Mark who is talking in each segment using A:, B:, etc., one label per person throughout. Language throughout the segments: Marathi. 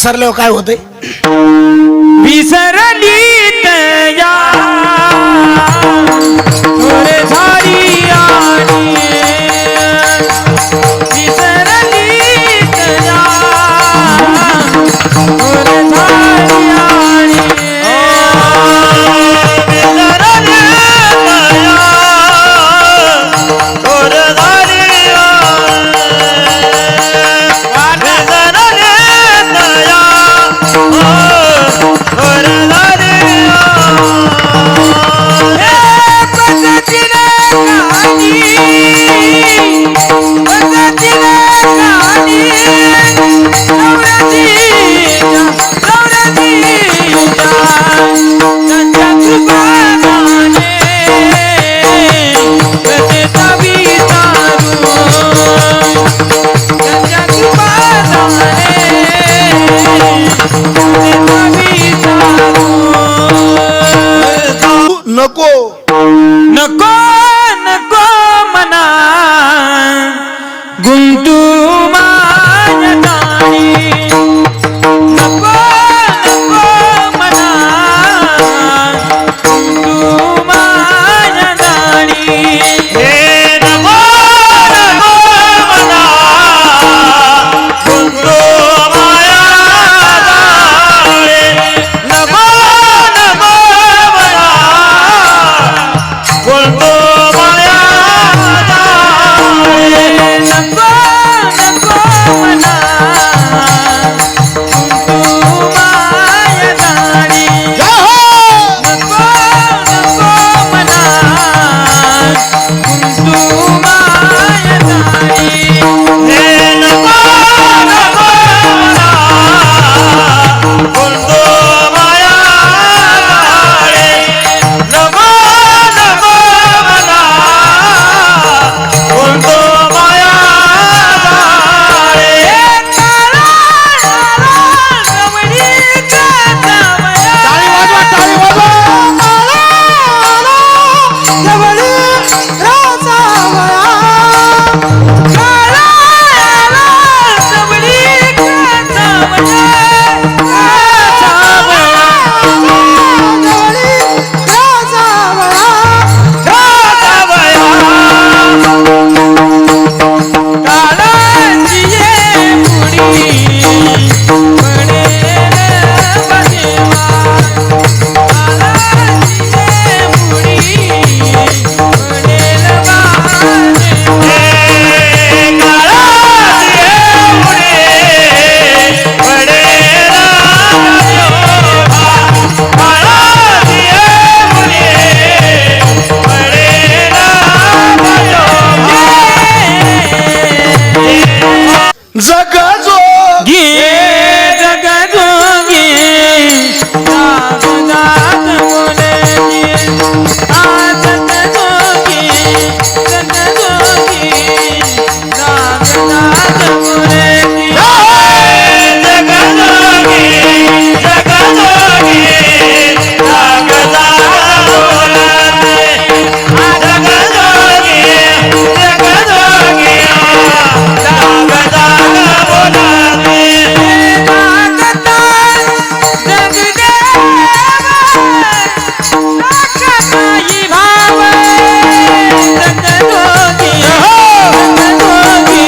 A: विसरल्यावर काय होतंय?
B: विसरली तया थोडे झाली आणि विसरली तया थोडे झाली आणि
A: नको
B: नको नको मना गुंतू माझ्या दारी नको नको मना गुंतू माझ्या दारी नको नको मना गुंतू माझ्या दारी नको नको मना बोलतो माया नको नको मना तू माया दारी नको नको मना तू माया दारी नको नको मना बोलतो माया दारी नको नको मना बोलतो माया दारी
A: टाळी वाजवा, टाळी वाजवा. जगजोगी
B: जगजोगी जाग जाग बोलती आज जगजोगी जगजोगी जाग जाग बोलती जगजोगी जगजोगी जाग जाग बोलती जगजोगी जगजोगी जाग जाग बोलती जागता जगदेवा राखताई भाव जगजोगी जगजोगी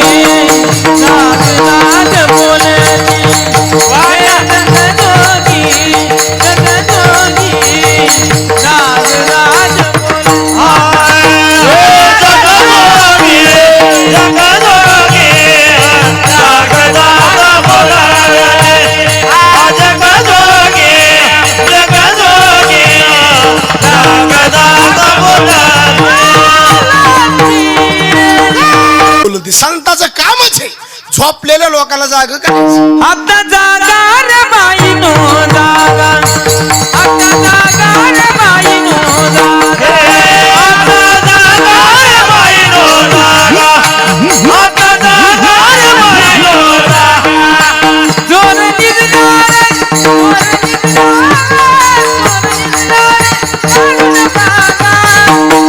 B: जाग जाग बोलती वाया जगजोगी जगजोगी जाग जाग बोलती जगजोगी जाग जाग बोलती आज जगजोगी जगजोगी जाग जाग
A: बोलती. संताचं कामच आहे झोपलेल्या लोकांना जाग करायचं.
B: आता जागा रे बाई नो जागा आता जागा रे बाई नो जागा आता जागा रे बाई नो जागा आता जागा रे बाई नो जागा जोर निघणार जोर निघणार जोर निघणार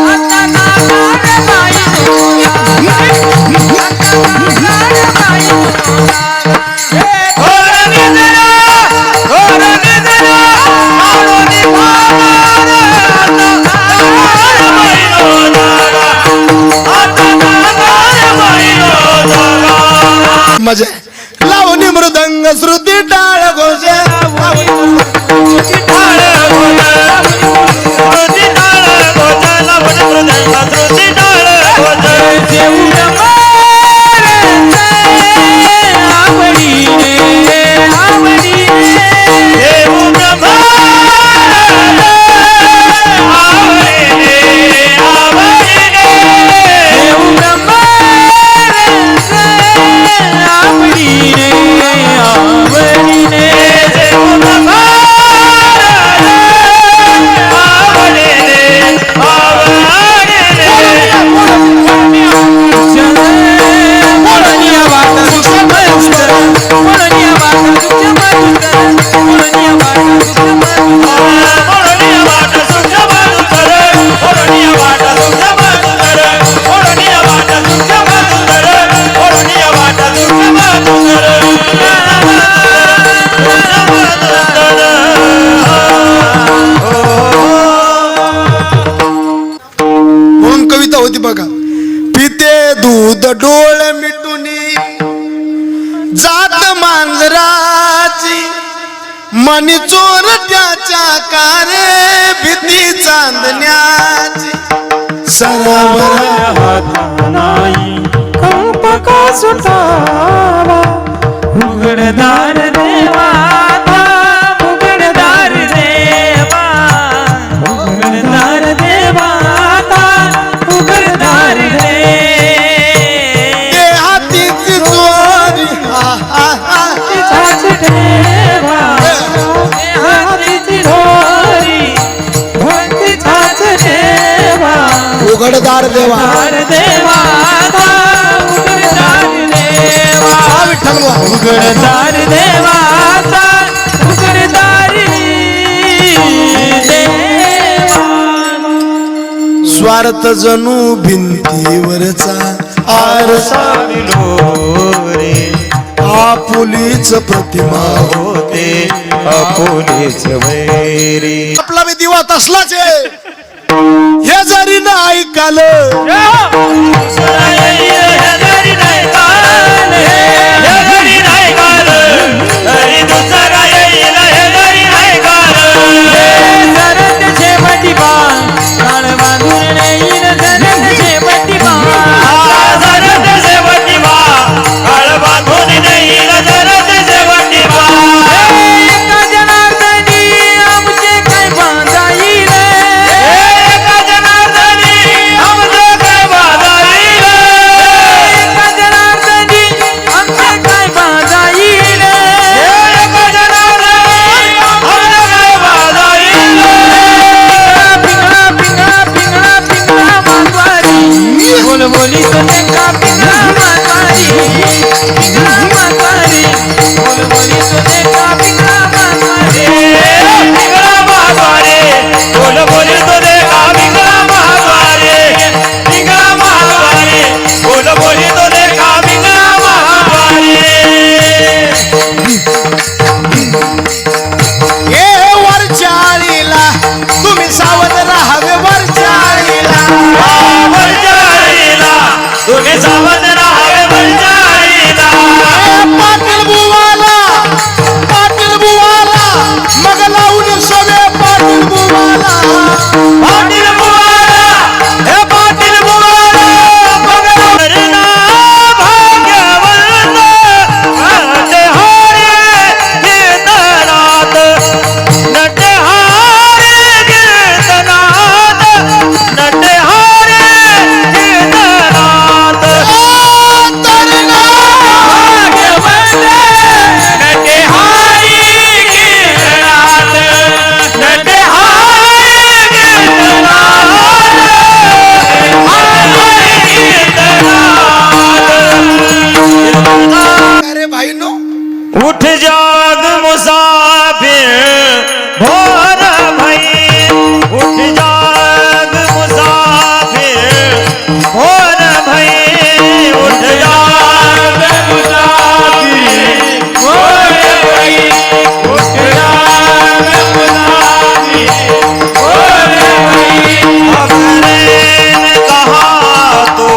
B: आता जागा रे बाई नो जागा आता जागा रे बाई नो जागा
A: मजा आहे. लावणी मृदंग श्रुती टाळ घोष होती बघा. पिते दूध डोळ मिटुनी जात मांजराची मनी चोर त्याच्या कारे भीती चांदण्याची सरावर
B: नाही कंप का सुटावा उघडदार देवा उघडदार देवा उघडदार देवा उघडदार
A: हातीची चोरी
B: ठेवा हातीची ढोरी भक्ती छाछ ठेवा
A: उघडदार देवा
B: देवा उघडदार देवा
A: विठ्ठल
B: उघडदार देवा उघडदार देवा
A: स्वार्थ जणू भिंतीवरचा आरसा
C: रे
A: आपुलीच प्रतिमा
C: होते आपुलेच वैरी.
A: आपला बी दिवा तसलाच आहे. हे जरी नाही ऐकालं
B: बोली तो देखा पिंगला मारवारी पिंगला मारवारी बोली तो देखा पिंगला मारवारी
C: पिंगला मारवारी बोली तो देखा पिंगला मारवारी पिंगला मारवारी बोली तो देखा पिंगला मारवारी.
A: हे वरचाळीला तुम्ही सावध राहावे वरचाळीला
C: तुम्ही सावध राहावे वरचाळीला.
A: पाटील बुवाला मग लावून सवे पाटील बुवाला
C: पाटील बुवाला हे पाटील बुवाला बघा भाग्यवंत नटहारे कीर्तनात नटहारे कीर्तनात नटहारे कीर्तनात
A: अरे भाई नो
C: उठ जाग मुसाफिर भोर भई उठ जाग मुसाफिर भोर भई उठ जाग मुसाफिर भोर भई उठ जाग मुसाफिर भोर भई. अपने ने कहा तो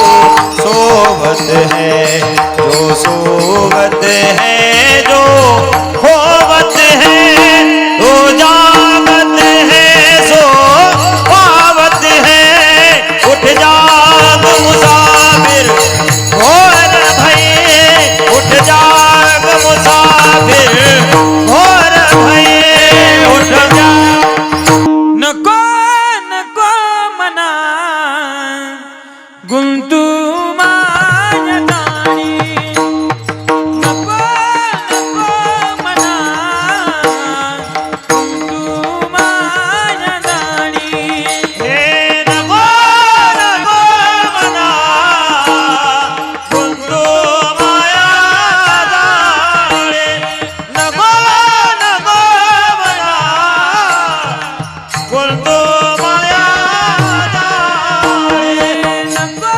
C: सोवत है जो सोवत है जो होवत है जो जागत है सो पावत है उठ जाग मुसाफिर भोर भये उठ जाग मुसाफिर भोर भये उठ जाग
B: नको नको मना गुंतू माझ्या दारी नको नको मना गुंतू माझ्या दारी
C: हे नको नको मना गुंतू माया जाळे नको नको मना गुंतू माया जाळे
B: नको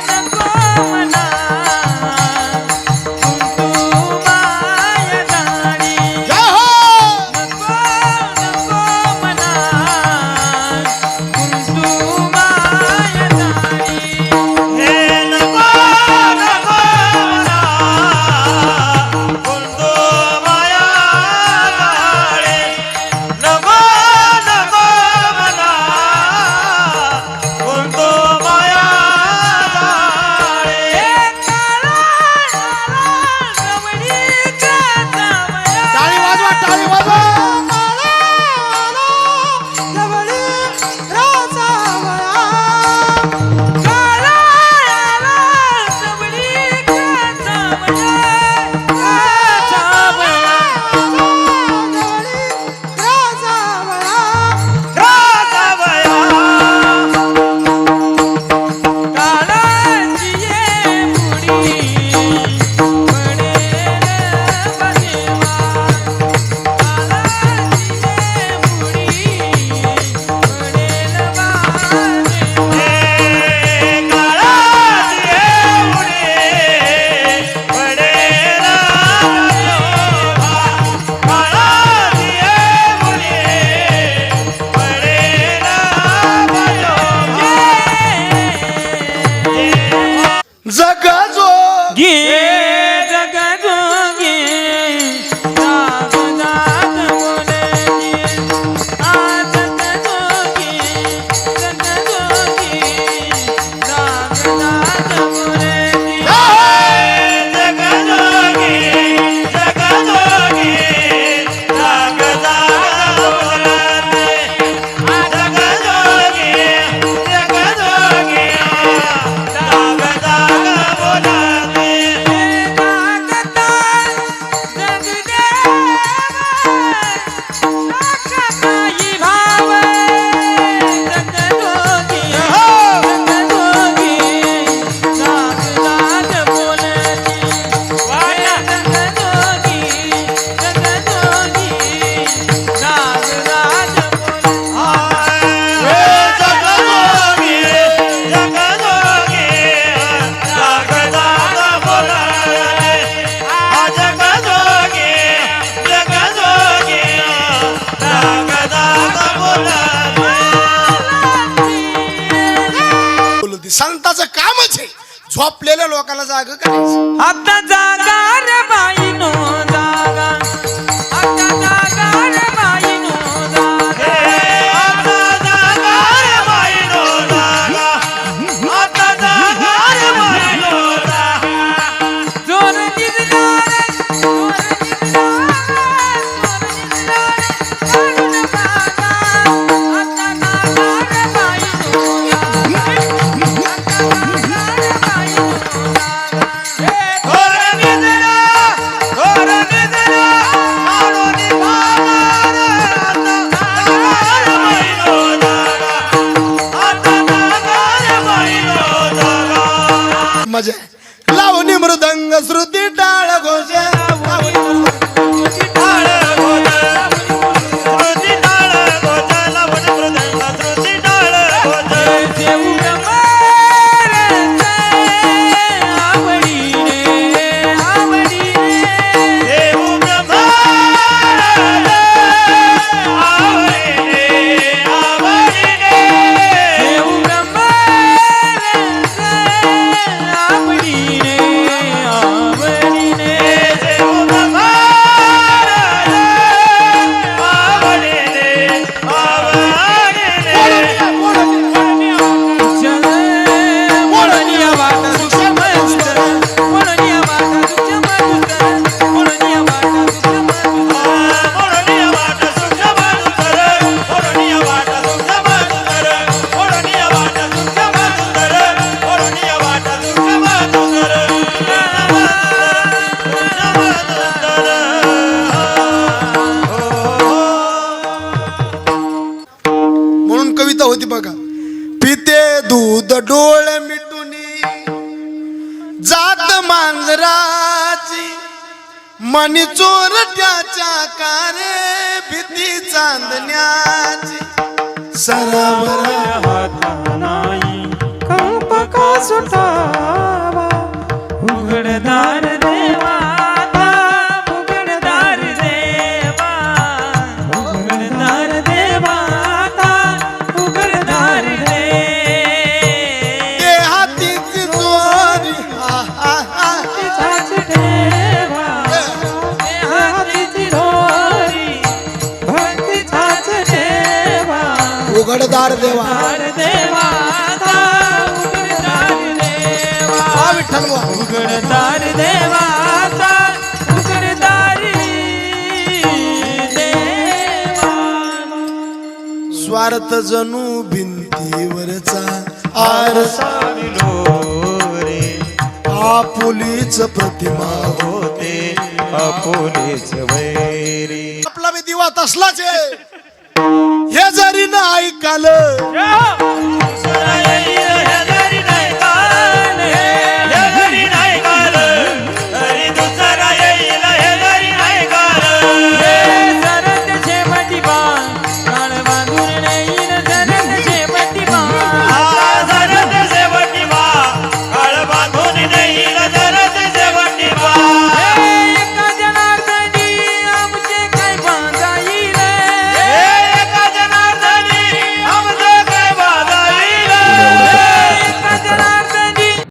B: नको मना गुंतू माझ्या दारी
A: जय हो
B: नको नको मना गुंतू माझ्या दारी
C: हे नको नको मना गुंतू माया जाळे नको नको मना गुंतू माया जाळे
A: टाळी वाजवा टाळी वाजवा जग जो संताचं कामच आहे झोपलेल्या लोकांना जाग करायचं
B: आता जागा रे बाई नो जागा आता जागा रे बाई नो जागा
C: आता जागा रे बाई नो जागा आता जागा रे बाई नो जागा
B: जोर दिसणार जोर दिसणार जोर दिसणार आता जागा रे बाई नो जागा आता जागा रे बाई नो जागा
C: घोर निद्रा काढून भागार आता जागा रे बाई नो जागा
A: मजा आहे. लावणी मृदंग श्रुती टाळ घोष
C: टाळ गोद श्रुती टाळ गोद लावणी मृदंग श्रुती टाळ गोद
B: देव गंगारचे आवडी रे आवडी रे
C: देव ब्रह्मांड आवडीने आवडीने
B: देव गंगारचे आवडी रे आवडी
A: जात मांजराची मणी चोरट्याच्या कारे भीती चांदण्याची सरावर
B: हात नाही कंप का सुटावा उघडदार देवा उघडदार देवा उघडदार देवा उघडदार दे
A: हातीची चोरी
B: तिचाच ठेवा हातीची दोरी भक्तीचाच ठेवा
A: उघडदार देवा
B: देवा उघडदार देवा
A: हा विठ्ठल बुवा.
B: उघडदार देवा उघडदार देवा
A: स्वार्थ जणू भिंतीवरचा आरसा
C: रे
A: आपुलीच प्रतिमा
C: होते आपुलेच वैरी
A: आपला बी दिवा तसलाच आहे हे जरी नाही ऐकालं